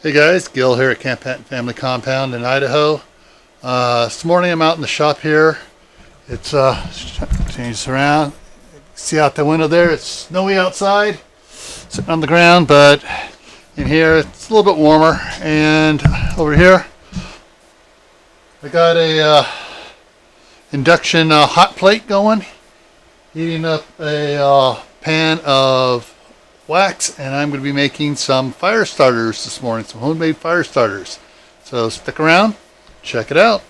Hey guys, Gil here at Camp Patton Family Compound in Idaho. This morning I'm out in the shop here. It's changed around. See out the window there, it's snowy outside, sitting on the ground, but in here it's a little bit warmer. And over here I got a induction hot plate going, heating up a pan of wax, and I'm going to be making some fire starters this morning, some homemade fire starters. So stick around, check it out.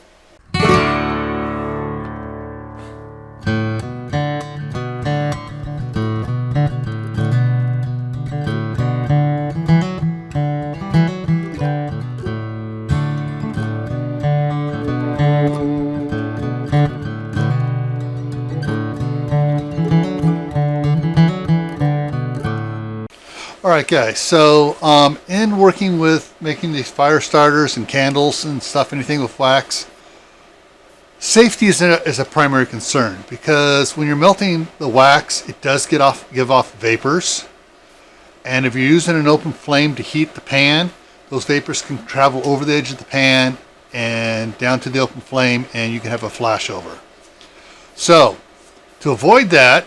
Alright guys, so in working with making these fire starters and candles and stuff, anything with wax, safety is a primary concern, because when you're melting the wax, it does give off vapors, and if you're using an open flame to heat the pan, those vapors can travel over the edge of the pan and down to the open flame, and you can have a flashover. So to avoid that,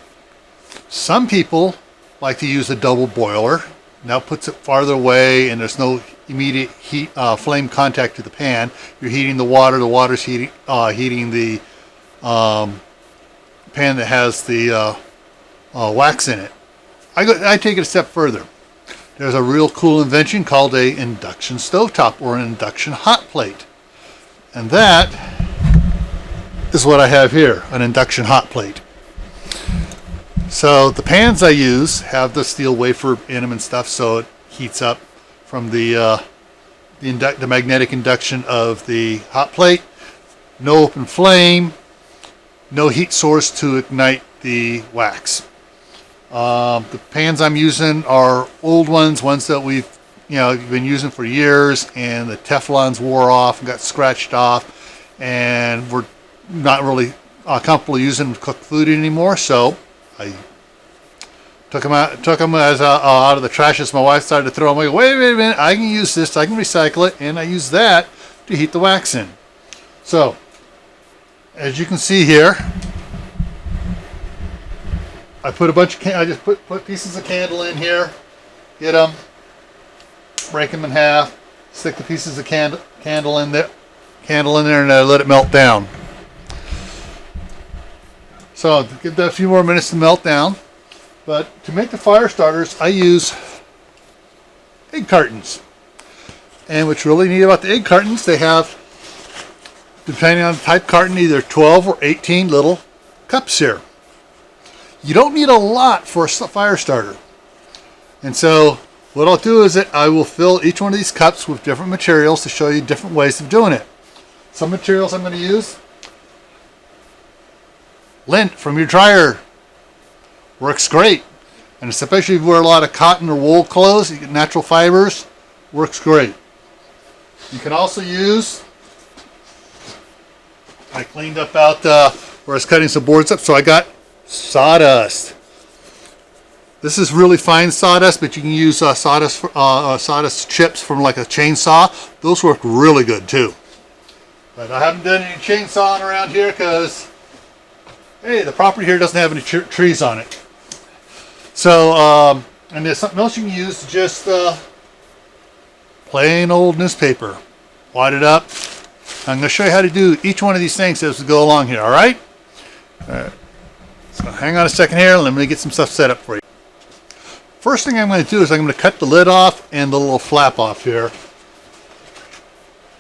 some people like to use a double boiler. Now puts it farther away and there's no immediate heat, flame contact to the pan. You're heating the water. The water's heating the pan that has the wax in it. I take it a step further. There's a real cool invention called a induction stovetop or an induction hot plate, and that is what I have here, an induction hot plate. So the pans I use have the steel wafer in them and stuff, so it heats up from the magnetic induction of the hot plate. No open flame, no heat source to ignite the wax. The pans I'm using are old ones that we've been using for years, and the Teflons wore off and got scratched off, and we're not really comfortable using them to cook food anymore. So I took them out of the trash as my wife started to throw them. I go, wait a minute, I can use this, I can recycle it, and I use that to heat the wax in. So, as you can see here, I put I just put pieces of candle in here, get them, break them in half, stick the pieces of candle in there, and I let it melt down. So give that a few more minutes to melt down. But to make the fire starters, I use egg cartons. And what's really neat about the egg cartons, they have, depending on the type carton, either 12 or 18 little cups here. You don't need a lot for a fire starter. And so what I'll do is that I will fill each one of these cups with different materials to show you different ways of doing it. Some materials I'm going to use: lint from your dryer. Works great, and especially if you wear a lot of cotton or wool clothes, you get natural fibers, works great. You can also use, I cleaned up out where I was cutting some boards up, so I got sawdust. This is really fine sawdust, but you can use sawdust chips from like a chainsaw. Those work really good too. But I haven't done any chainsawing around here because, hey, the property here doesn't have any trees on it. So, and there's something else you can use, just plain old newspaper. Wad it up. I'm going to show you how to do each one of these things as we go along here, all right? So hang on a second here, let me get some stuff set up for you. First thing I'm going to do is I'm going to cut the lid off and the little flap off here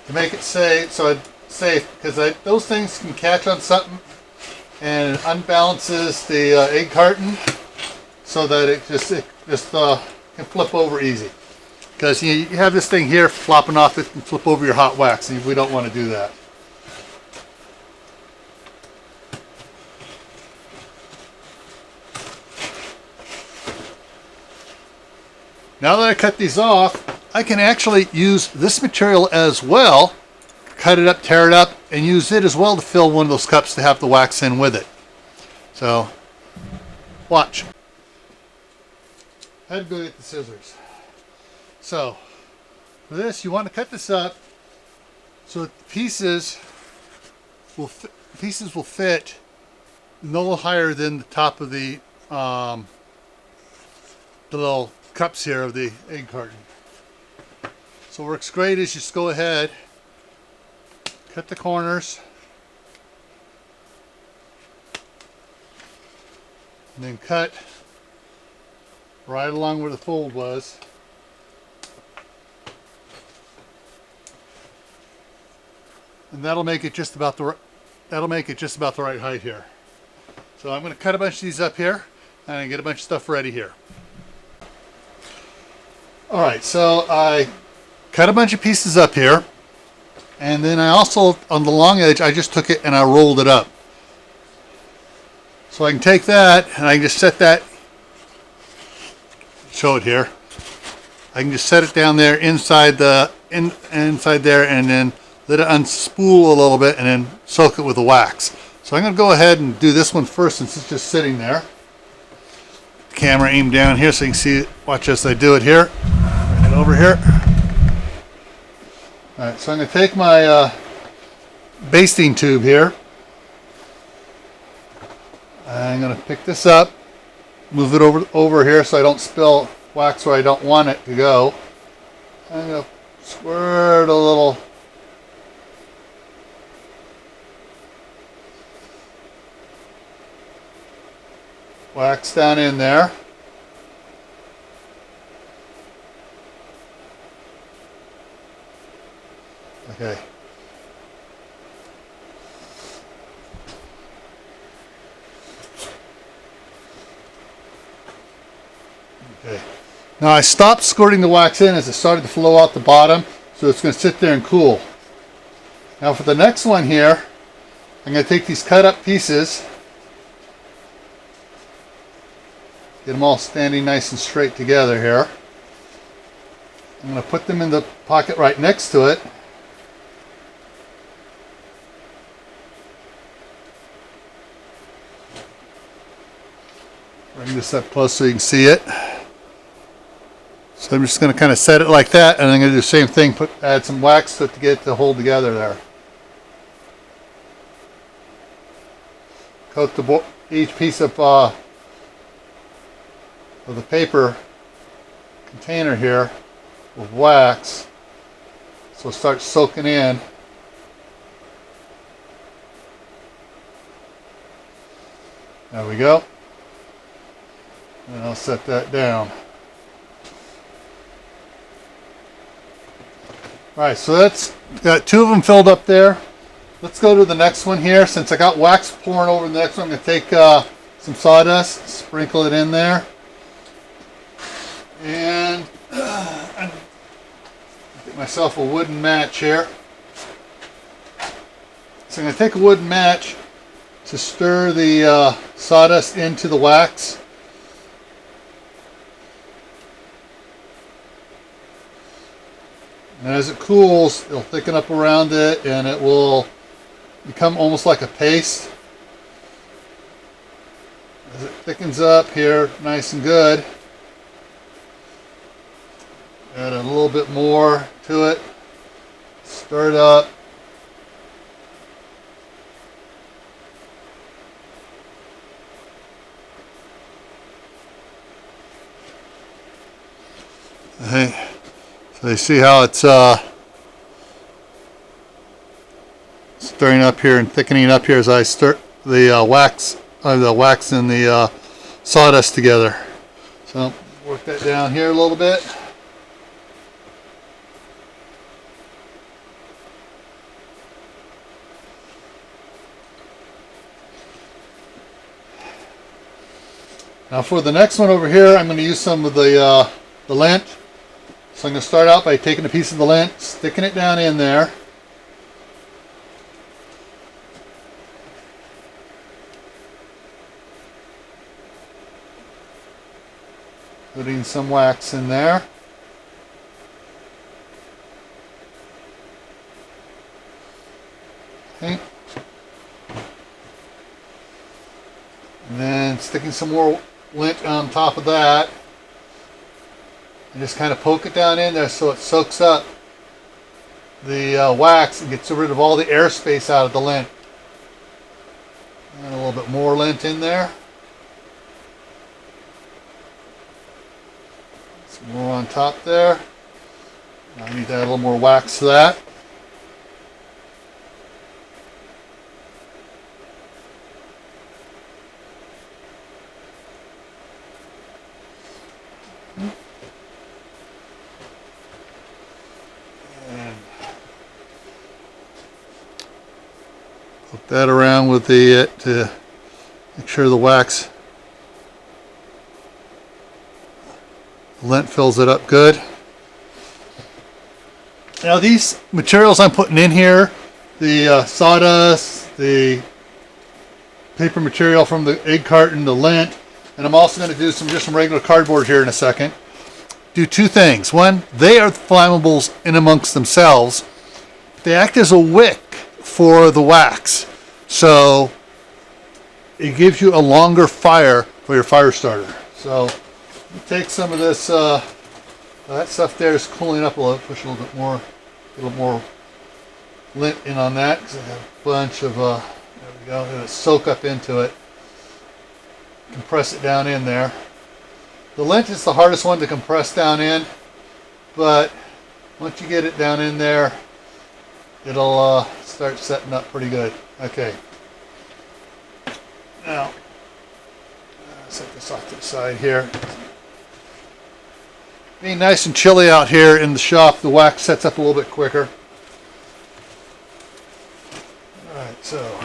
to make it safe, because those things can catch on something and it unbalances the egg carton, so that it just can flip over easy. Because you have this thing here flopping off, it can flip over your hot wax, and we don't want to do that. Now that I cut these off, I can actually use this material as well, cut it up, tear it up, and use it as well to fill one of those cups to have the wax in with it. So, watch. I had to go get the scissors. So, For this, you want to cut this up so that the pieces will fit no higher than the top of the little cups here of the egg carton. So what works great is just go ahead, cut the corners, and then cut right along where the fold was. And that'll make it just about the right height here. So I'm going to cut a bunch of these up here and get a bunch of stuff ready here. All right, so I cut a bunch of pieces up here, and then I also, on the long edge, I just took it and I rolled it up. So I can take that and I can just set that, show it here. I can just set it down there inside there, and then let it unspool a little bit and then soak it with the wax. So I'm going to go ahead and do this one first since it's just sitting there. Camera aimed down here so you can see, watch as I do it here. Bring it over here. Alright, so I'm going to take my basting tube here. I'm going to pick this up, move it over here so I don't spill wax where I don't want it to go. I'm going to squirt a little wax down in there. Okay. Okay. Now I stopped squirting the wax in as it started to flow out the bottom, so it's going to sit there and cool. Now for the next one here, I'm going to take these cut up pieces, get them all standing nice and straight together here. I'm going to put them in the pocket right next to it. Bring this up close so you can see it. So I'm just going to kind of set it like that, and I'm going to do the same thing, add some wax to it to get it to hold together there. Coat each piece of the paper container here with wax so it starts soaking in. There we go. And I'll set that down. Alright, so that's got two of them filled up there. Let's go to the next one here. Since I got wax pouring over the next one, I'm going to take some sawdust, sprinkle it in there. And get myself a wooden match here. So I'm going to take a wooden match to stir the sawdust into the wax. And as it cools, it'll thicken up around it and it will become almost like a paste. As it thickens up here nice and good, add a little bit more to it, stir it up. Okay. So you see how it's stirring up here and thickening up here as I stir the wax and the sawdust together. So work that down here a little bit. Now for the next one over here, I'm going to use some of the lint. So I'm going to start out by taking a piece of the lint, sticking it down in there. Putting some wax in there. Okay. And then sticking some more lint on top of that. And just kind of poke it down in there so it soaks up the wax and gets rid of all the airspace out of the lint. And a little bit more lint in there. Some more on top there. I need to add a little more wax to that. And put that around with the to make sure the wax lint fills it up good. Now these materials I'm putting in here, the sawdust, the paper material from the egg carton, the lint, and I'm also going to do just some regular cardboard here in a second. Do two things. One, they are flammables in amongst themselves. They act as a wick for the wax. So it gives you a longer fire for your fire starter. So take some of this, that stuff there is cooling up a little, push a little more lint in on that because I have a bunch of, there we go, it'll soak up into it. Compress it down in there. The lint is the hardest one to compress down in, but once you get it down in there, it'll start setting up pretty good. Okay. Now, set this off to the side here. Being nice and chilly out here in the shop, the wax sets up a little bit quicker. Alright, so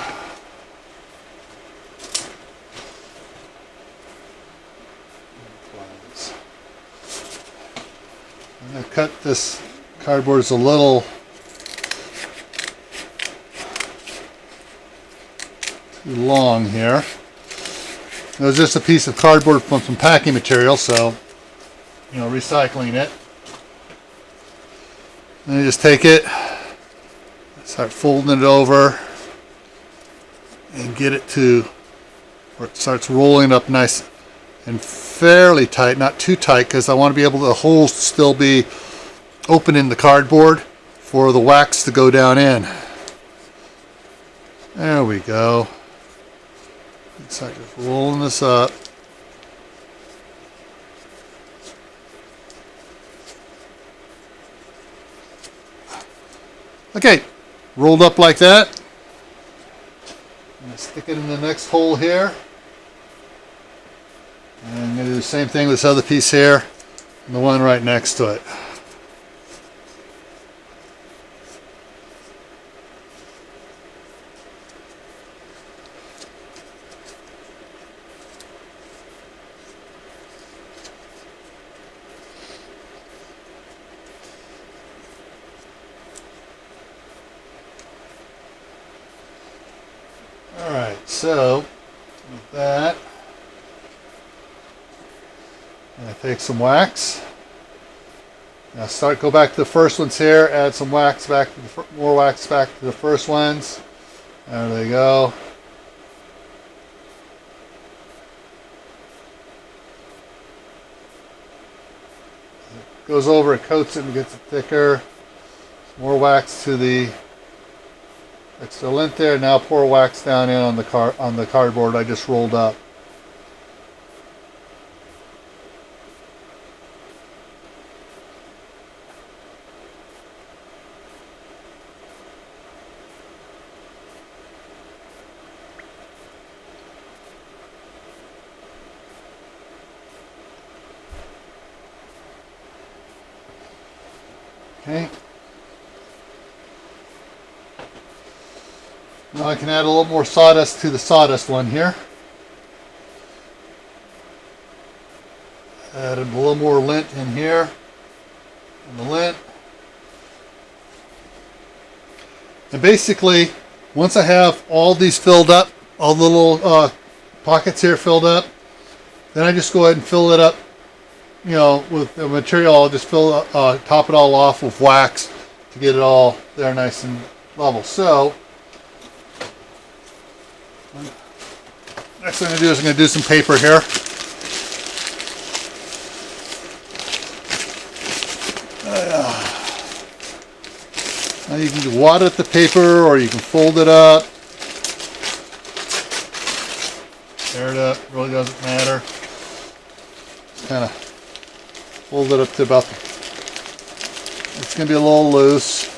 I'm going to cut this cardboard as a little too long here. It was just a piece of cardboard from some packing material, so recycling it. Then you just take it, start folding it over, and get it to where it starts rolling up nice and fairly tight, not too tight, because I want to be able to, the holes still be open in the cardboard for the wax to go down in. There we go. Start just rolling this up. Okay, rolled up like that. I'm going to stick it in the next hole here. And I'm going to do the same thing with this other piece here and the one right next to it. Alright, so with that, I'm going to take some wax. Now go back to the first ones here, add some wax back to more wax back to the first ones. There they go. It goes over, it coats it and gets it thicker. More wax to the extra lint there. Now pour wax down in on the cardboard I just rolled up. Okay. Now I can add a little more sawdust to the sawdust one here. Add a little more lint in here. And the lint. And basically, once I have all these filled up, all the little pockets here filled up, then I just go ahead and fill it up. With the material, I'll just top it all off with wax to get it all there nice and level. So, next thing I'm going to do is I'm going to do some paper here. Now you can wad it the paper or you can fold it up. Tear it up, really doesn't matter. Just kind of fold it up to about the, it's going to be a little loose.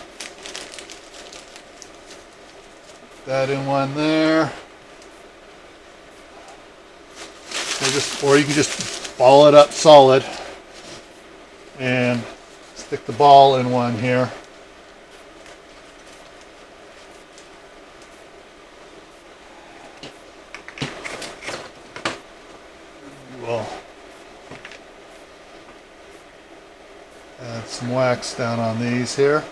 That in one there. Or you can just ball it up solid and stick the ball in one here. We'll add some wax down on these here.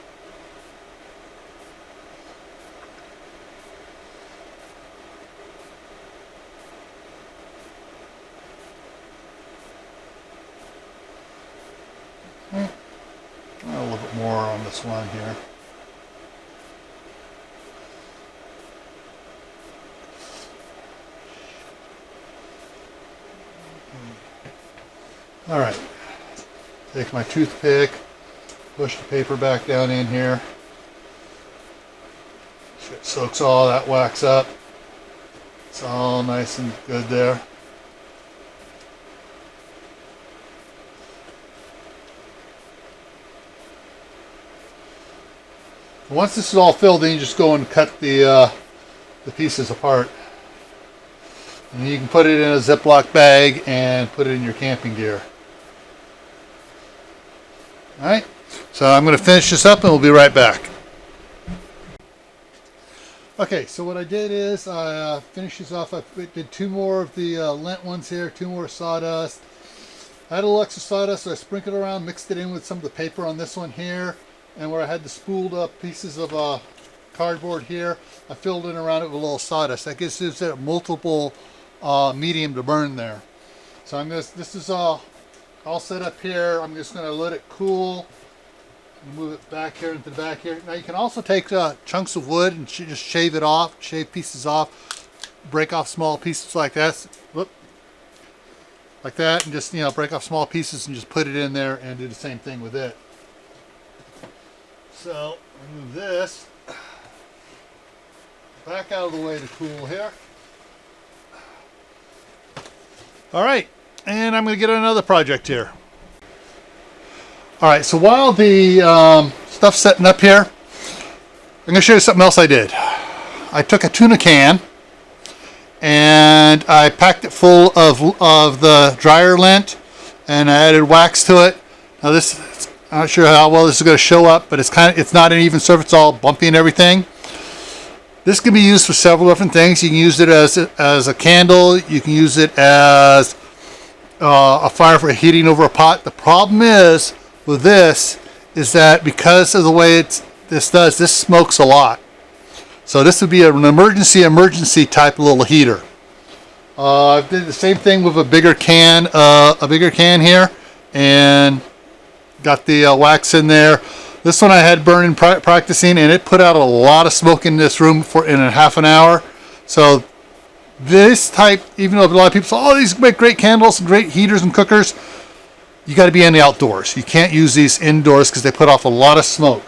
A little bit more on this one here. All right, take my toothpick, push the paper back down in here. It soaks all that wax up. It's all nice and good there. Once this is all filled in, you just go and cut the pieces apart. And you can put it in a Ziploc bag and put it in your camping gear. Alright, so I'm going to finish this up and we'll be right back. Okay, so what I did is I finished this off. I did two more of the lint ones here, two more sawdust. I had a little extra sawdust, so I sprinkled it around, mixed it in with some of the paper on this one here. And where I had the spooled up pieces of cardboard here, I filled in around it with a little sawdust. That gives it multiple medium to burn there. So this is all set up here. I'm just going to let it cool and move it back here into the back here. Now you can also take chunks of wood and just shave it off, shave pieces off, break off small pieces like that. Whoop, like that, and just break off small pieces and just put it in there and do the same thing with it. So, move this back out of the way to cool here. Alright, and I'm going to get on another project here. Alright, so while the stuff's setting up here, I'm going to show you something else I did. I took a tuna can and I packed it full of the dryer lint and I added wax to it. Now this, I'm not sure how well this is going to show up, but it's not an even surface, it's all bumpy and everything. This can be used for several different things. You can use it as a candle. You can use it as a fire for heating over a pot. The problem is with this is that because of the way this smokes a lot. So this would be an emergency type little heater. I did the same thing with a bigger can here, and got the wax in there. This one I had burning practicing, and it put out a lot of smoke in this room in a half an hour. So this type, even though a lot of people say, oh, these make great candles and great heaters and cookers, you got to be in the outdoors. You can't use these indoors because they put off a lot of smoke.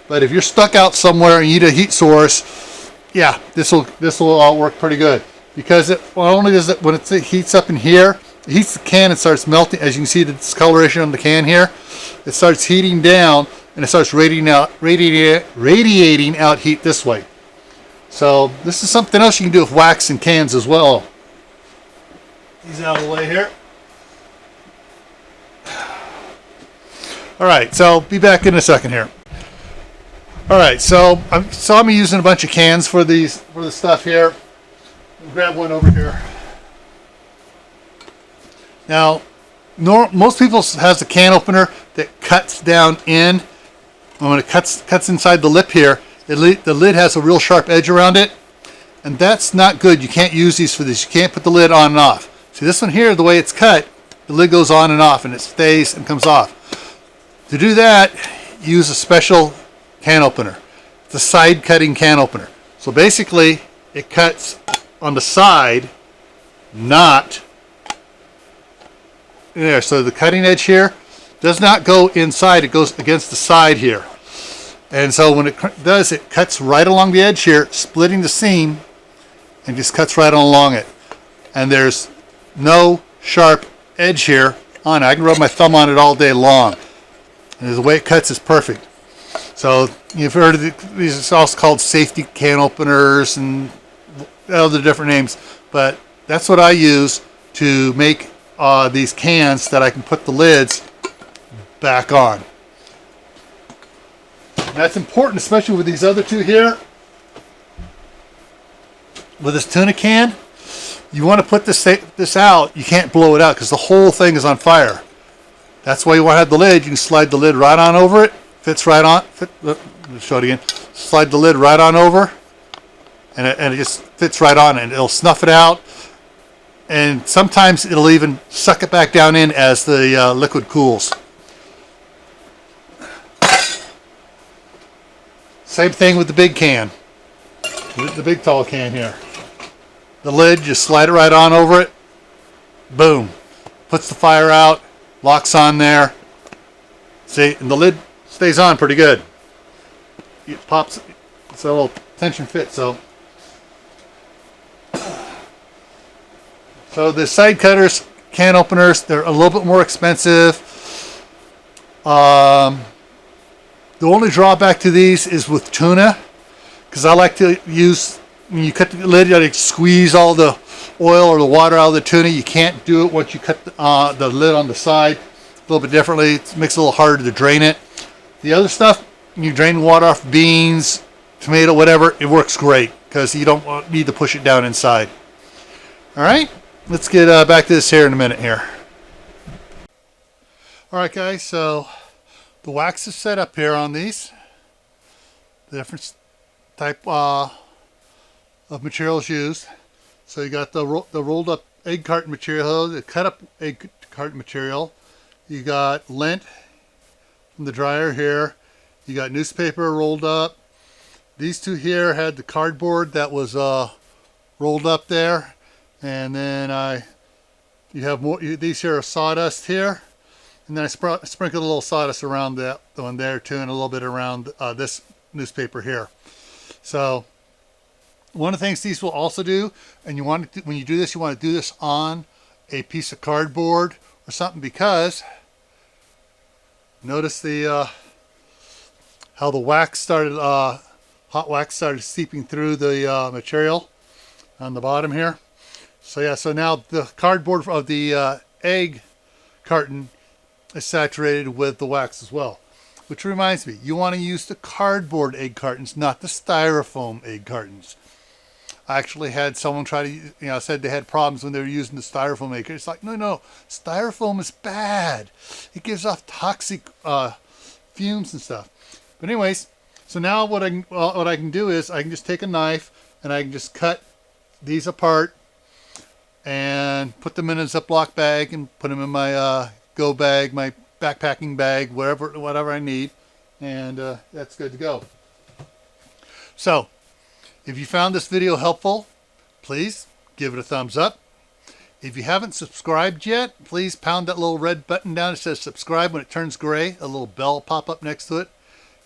But if you're stuck out somewhere and you need a heat source, yeah, this will all work pretty good. Because not only does it, when it heats up in here, it heats the can and starts melting. As you can see, the discoloration on the can here, it starts heating down and it starts radiating out heat this way. So this is something else you can do with wax and cans as well. These out of the way here. All right, so be back in a second here. All right, so I'm using a bunch of cans for the stuff here. I'll grab one over here. Now, most people has a can opener that cuts down in. When it cuts inside the lip here, the lid has a real sharp edge around it, and that's not good. You can't use these for this. You can't put the lid on and off. See this one here, the way it's cut, the lid goes on and off, and it stays and comes off. To do that, use a special can opener. It's a side cutting can opener. So basically, it cuts on the side, not there. So the cutting edge here does not go inside, it goes against the side here. And so when it does, it cuts right along the edge here, splitting the seam, and just cuts right on along it. And there's no sharp edge here on it. I can rub my thumb on it all day long. And the way it cuts is perfect. So you've heard of these are also called safety can openers and other different names, but that's what I use to make these cans that I can put the lids back on. And that's important, especially with these other two here. With this tuna can, you want to put this out. You can't blow it out because the whole thing is on fire. That's why you want to have the lid. You can slide the lid right on over it. Fits right on. Let me show it again. Slide the lid right on over, and it just fits right on, and it'll snuff it out. And sometimes it'll even suck it back down in as the liquid cools. Same thing with the big can, the big tall can here. The lid, just slide it right on over it. Boom. Puts the fire out, locks on there. See, and the lid stays on pretty good. It pops, it's a little tension fit, so. So the side cutters, can openers, they're a little bit more expensive. The only drawback to these is with tuna, because I like to use, when you cut the lid, you gotta squeeze all the oil or the water out of the tuna. You can't do it once you cut the lid on the side. A little bit differently. It makes it a little harder to drain it. The other stuff, you drain water off beans, tomato, whatever, it works great because you don't need to push it down inside. All right, let's get back to this here in a minute here. All right, guys, so the wax is set up here on these. The different type of materials used. So you got the rolled up egg carton material, the cut up egg carton material. You got lint from the dryer here. You got newspaper rolled up. These two here had the cardboard that was rolled up there. And then you have more, these here are sawdust here. And then I sprinkled a little sawdust around that one there too, and a little bit around this newspaper here. So one of the things these will also do, and you want to, when you do this, you want to do this on a piece of cardboard or something, because notice the how the wax started, hot wax started seeping through the material on the bottom here. So yeah, so now the cardboard of the egg carton is saturated with the wax as well. Which reminds me, you want to use the cardboard egg cartons, not the styrofoam egg cartons. I actually had someone try to, said they had problems when they were using the styrofoam egg carton. It's like, no, styrofoam is bad. It gives off toxic fumes and stuff. But anyways, so now what I can do is I can just take a knife and I can just cut these apart and put them in a Ziploc bag and put them in my go bag, my backpacking bag, whatever I need, and that's good to go. So if you found this video helpful, please give it a thumbs up. If you haven't subscribed yet, please pound that little red button down that says subscribe. When it turns gray, a little bell will pop up next to it.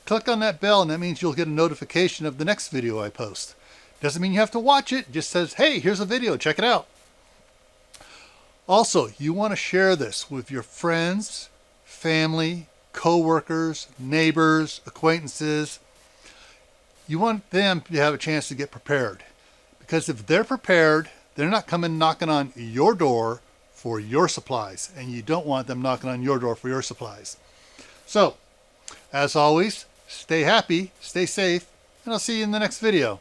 Click on that bell and that means you'll get a notification of the next video I post. Doesn't mean you have to watch it, just says, hey, here's a video, check it out. Also, you want to share this with your friends, family, co-workers, neighbors, acquaintances. You want them to have a chance to get prepared. Because if they're prepared, they're not coming knocking on your door for your supplies. And you don't want them knocking on your door for your supplies. So, as always, stay happy, stay safe, and I'll see you in the next video.